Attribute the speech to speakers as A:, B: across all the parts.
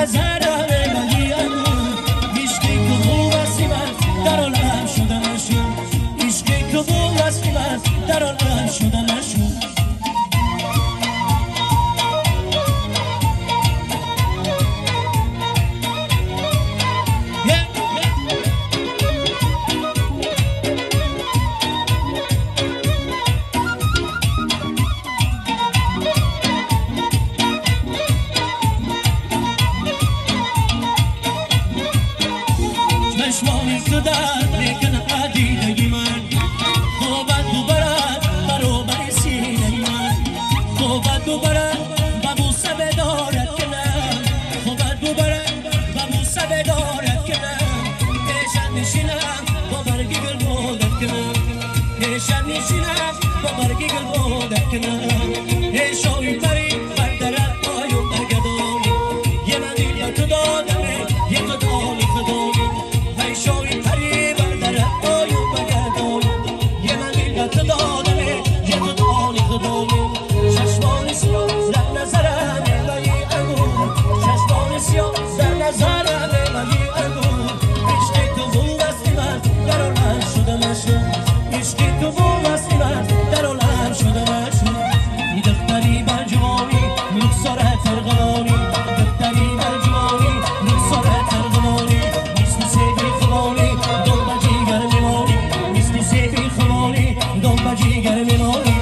A: نظرم ولی امون عشقی که خوب هستی من در عالم شده نشون عشقی که خوب هستی من در عالم شده نشون چشمانی تو درد میکنه عدیدگی من خوبت تو برد برابر سینه من خوبت تو برد و بوسه بدارد کنم خوبت تو برد و بوسه بدارد کنم پیشت نشینم با برگی گل بودت کنم پیشت نشینم با برگی گل بودت کنم ای شوی پری بردرد آیو برگدانی یه من دیل تو دادمه یه تو دانی خدانی شوی پری بردر آیو بگردانی یه من دیلت دادمه یه تو دانی خدایی چشمان سیاه در نظرمه ولی انگور چشمان سیاه در نظرمه ولی انگور عشقی تو خوب هستی من در عالم شده مشون عشقی تو خوب هستی من در عالم شده مشون دختری بر جوانی رخساره ترغلانی دختری بر جوانی رخساره ترغلانی مثل سیبی خوانی دل به جیگر میمانی مثل سیبی خوانی دل به جیگر میمانی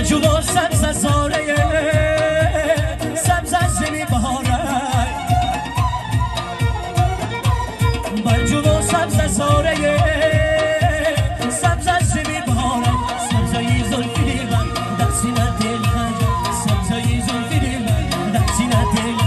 A: جلو سبز زاره سبز زمین بهاره بر جلو سبز زاره سبز زمین بهاره سبزایی زلفی من در سینه دل خنجر سبزایی زلفی من در سینه دل